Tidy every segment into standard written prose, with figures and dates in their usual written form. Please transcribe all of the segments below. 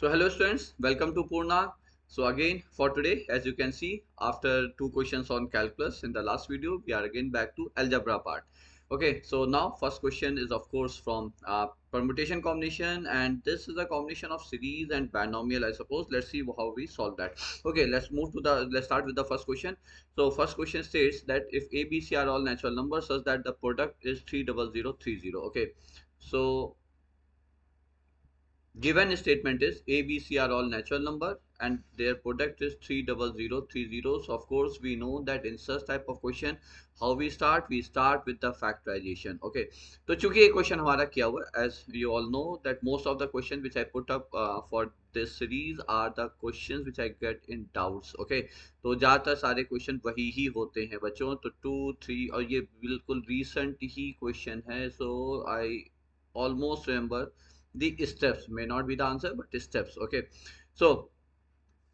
So hello students, welcome to Purna. So again for today, as you can see, after two questions on calculus in the last video, we are again back to algebra part. Okay, so now first question is of course from permutation combination, and this is a combination of series and binomial, I suppose. Let's see how we solve that. Okay, let's start with the first question. So first question states that if A, B, C are all natural numbers such that the product is 30030. Okay, so given statement is A, B, C are all natural number and their product is 30030. So of course we know that in such type of question how we start with the factorization. Okay, तो चूंकि ये question हमारा किया हुआ है, as you all know that most of the questions which I put up for this series are the questions which I get in doubts. Okay, तो ज़्यादातर सारे question वही ही होते हैं बच्चों, तो 2 3 और ये बिल्कुल recent ही question है. So I almost remember the steps, may not be the answer but steps. Okay, so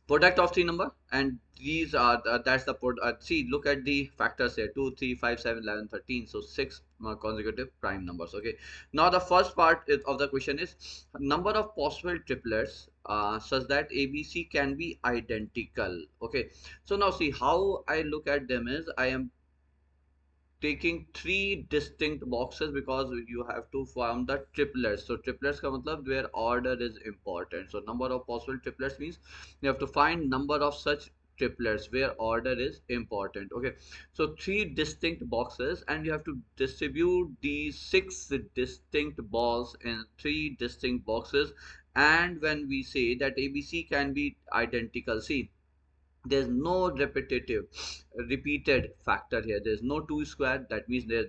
product of three number, and these are that's the see, look at the factors here: 2 3 5 7 11 13. So six consecutive prime numbers. Okay, now the first part of the question is number of possible triplets such that ABC can be identical. Okay, so now see how I look at them is I am taking three distinct boxes because you have to form the triplets. So triplets ka matlab where order is important. So number of possible triplets means you have to find number of such triplets where order is important. Okay, so three distinct boxes and you have to distribute these six distinct balls in three distinct boxes. And when we say that ABC can be identical, see, there's no repeated factor here. There's no 2 square. That means there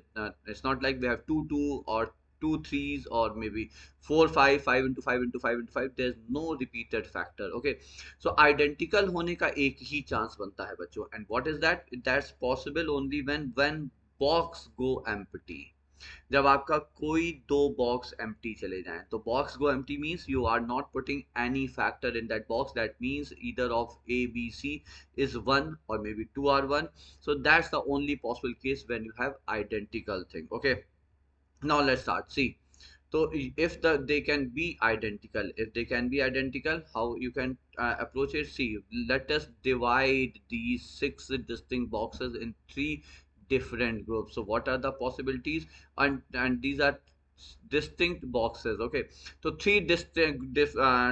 it's not like we have 2 or 2 3s or maybe 4 5 5 into 5 into 5 into 5. There's no repeated factor. Okay, so identical होने का एक ही chance बनता है बच्चों. And what is that? That's possible only when box go empty. जब आपका कोई दो बॉक्स एम्प्टी चले जाएं, तो box go empty means you are not putting any factor in that box. That means either of A B C is 1 or maybe 2 are 1. So that's the only possible case when you have identical thing. Okay, now let's start. See, so if they can be identical, how you can approach it? See, let us divide these six distinct boxes in three different groups. So what are the possibilities? And these are distinct boxes. Okay, so three distinct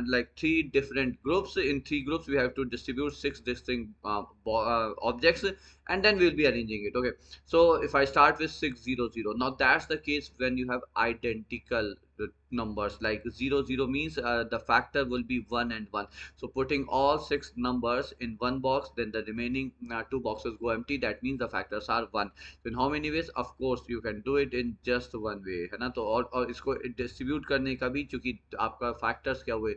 like three different groups. In three groups we have to distribute six distinct objects, and then we'll be arranging it. Okay, so if I start with 600, now that's the case when you have identical numbers. Like 00 means the factor will be 1 and 1. So putting all six numbers in one box, then the remaining two boxes go empty. That means the factors are 1. So in how many ways? Of course you can do it in just one way, है ना. तो और इसको distribute करने का भी, चूंकि आपका फैक्टर्स क्या हुए,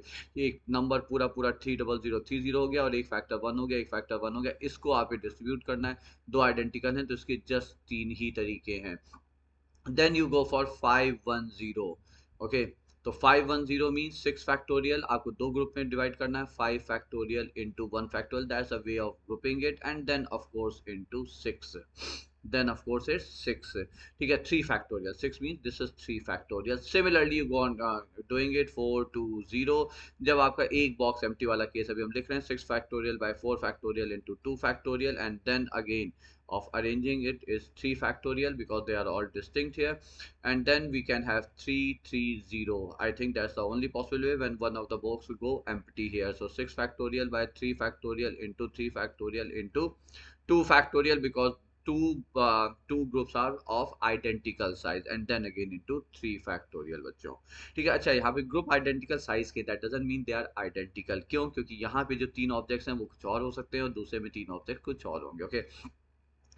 एक नंबर पूरा पूरा 30030 हो गया और एक फैक्टर 1 हो गया, एक फैक्टर 1 हो गया, इसको आप डिस्ट्रीब्यूट करना है. दो आइडेंटिकल हैं तो इसके जस्ट तीन ही तरीके हैं. Then you go for 510. Okay, तो 510 means 6 factorial. आपको दो ग्रुप में डिवाइड करना है. 5 factorial into 1 factorial. That's a way of grouping it. And then of course into 6. Then of course it's 6. ठीक है, 3 factorial. 6 means this is 3 factorial. Similarly you go on doing it 420. जब आपका एक box empty वाला case अभी हम लिख रहे हैं, 6 factorial by 4 factorial into 2 factorial, and then again of arranging it is 3 factorial because they are all distinct here. And then we can have 330. I think that's the only possible way when one of the box will go empty here. So 6 factorial by 3 factorial into 3 factorial into 2 factorial, because two groups are of identical size, and then again into 3 factorial बच्चों. ठीक है, अच्छा यहाँ पे group identical size के, that doesn't mean they are identical. क्यों? क्योंकि यहाँ पे जो तीन ऑब्जेक्ट्स हैं वो कुछ और हो सकते हैं और दूसरे में तीन ऑब्जेक्ट कुछ और होंगे. Okay,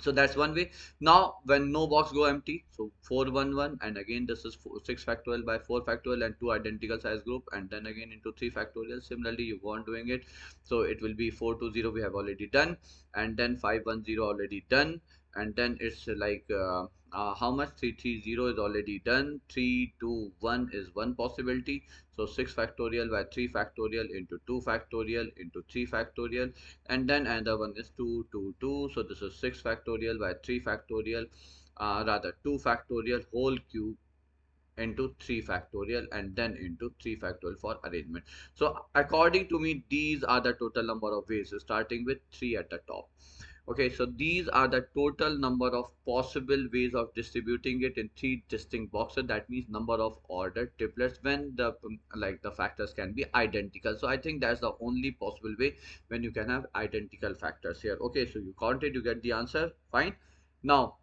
so that's one way. Now when no box go empty, so 411, and again this is 6 factorial by 4 factorial and two identical size group, and then again into 3 factorial. Similarly you go on doing it, so it will be 420 we have already done, and then 510 already done, and then it's like how much? 330 is already done. 321 is one possibility. So 6 factorial by 3 factorial into 2 factorial into 3 factorial, and then another one is 222. So this is 6 factorial by 3 factorial, rather 2 factorial whole cube into 3 factorial and then into 3 factorial for arrangement. So according to me, these are the total number of ways, starting with 3 at the top. Okay, so these are the total number of possible ways of distributing it in 3 distinct boxes. That means number of ordered triplets when the like the factors can be identical. So I think that's the only possible way when you can have identical factors here. Okay, so you count it, you get the answer. Fine. Now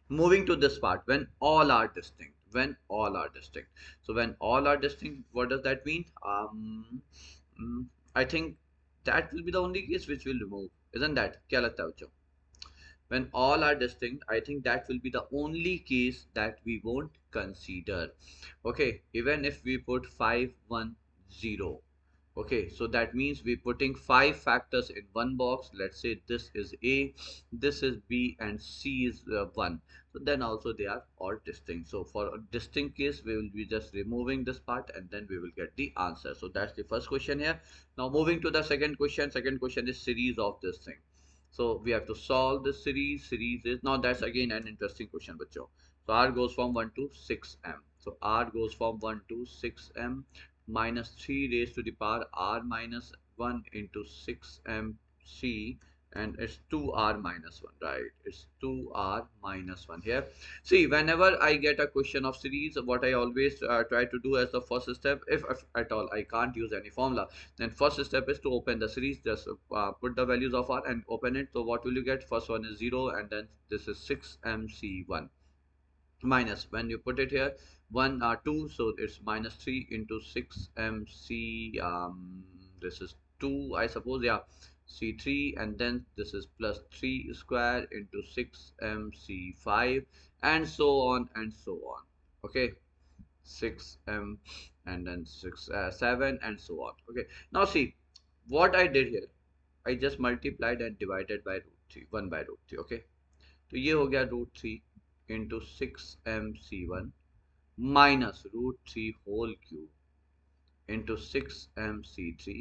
moving to this part, when all are distinct, when all are distinct. So when all are distinct, what does that mean? Mm, I think that will be the only case which will remove, isn't that? Kya lagta hai bachcho? When all are distinct, I think that will be the only case that we won't consider. Okay, even if we put 5 1 0. Okay, so that means we're putting 5 factors in one box. Let's say this is A, this is B, and C is 1. So then also they are all distinct. So for a distinct case, we will be just removing this part and then we will get the answer. So that's the first question here. Now moving to the second question. Second question is series of this thing. So we have to solve this series. Series is, now that's again an interesting question, bacho. So R goes from 1 to 6m. So R goes from 1 to 6m minus 3 raised to the power R minus 1 into 6mc, and it's 2R minus 1, right? It's 2R minus 1 here. See, whenever I get a question of series, what I always try to do as the first step, if at all I can't use any formula, then first step is to open the series. Just put the values of R and open it. So what will you get? First one is 0, and then this is 6mc1 minus, when you put it here, 1 2, so it's minus 3 into 6mc, this is 2, I suppose, yeah, c3, and then this is plus 3 square into 6mc5, and so on and so on. Okay, 6m, and then 6 7, and so on. Okay, now see what I did here. I just multiplied and divided by root 3, 1 by root 3. Okay, तो ये हो गया root three into six M C one minus root three whole cube into six M C three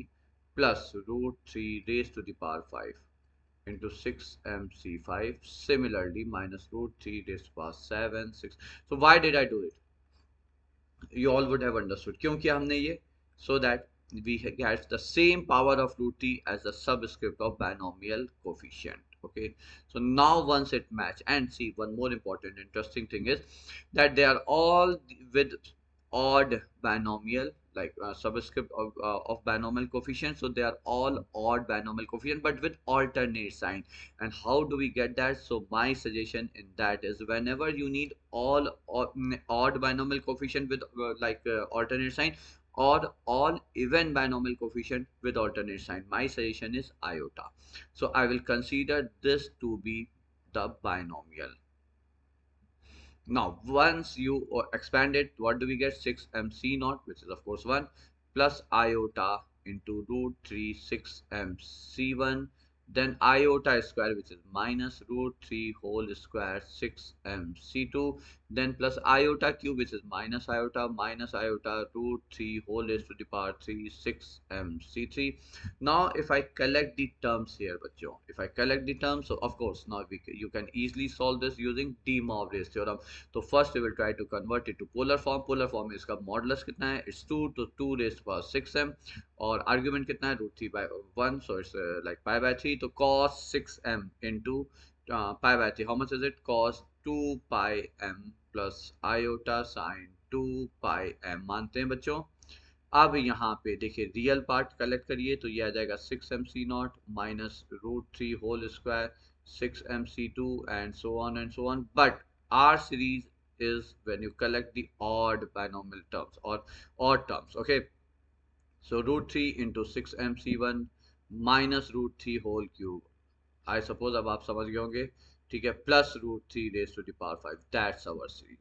plus root three raise to the power five into six M C five similarly minus root three raise to power seven six. So why did I do it? You all would have understood क्यों किया हमने ये, so that we get the same power of root t as the subscript of binomial coefficient. Okay, so now once it match, and see, one more important interesting thing is that they are all with odd binomial, like subscript of binomial coefficient. So they are all odd binomial coefficient but with alternate sign. And how do we get that? So my suggestion in that is, whenever you need all odd binomial coefficient with alternate sign, or all even binomial coefficient with alternate sign, my suggestion is iota. So I will consider this to be the binomial. Now, once you expand it, what do we get? 6mc naught, which is of course 1, plus iota into root 3 6mc1, then iota square, which is minus root 3 whole square 6mc2, then plus iota cube, which is minus iota root 3 whole raised to the power 3 6mc3. Now if I collect the terms here, bachcho, if I collect the terms, so of course now you can easily solve this using de Moivre's theorem. तो first we will try to convert it to polar form. Polar form में इसका modulus कितना है? It's 2, तो 2 raise to power 6m, और argument कितना है? Root 3 by 1, so it's like pi by 3. तो cos 6m into pi by 3, how much is it? cos 2 pi m plus iota sine 2 pi m. मानते हैं बच्चों? अब यहाँ पे देखिए रियल पार्ट कलेक्ट करिए, तो ये आ जाएगा 6mc nought minus root 3 whole square 6mc2 and so on and so on. But R series is when you collect the odd binomial terms or odd terms. Okay, so root 3 into 6mc1 minus root 3 whole cube, I suppose अब आप समझ गए होंगे, ठीक है, plus root 3 raised to the power 5. That's our series.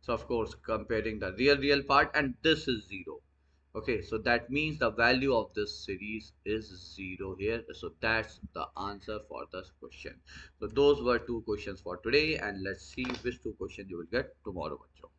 So of course comparing the real part, and this is 0. Okay, so that means the value of this series is 0 here. So that's the answer for this question. So those were two questions for today, and let's see which two questions you will get tomorrow, bachcho.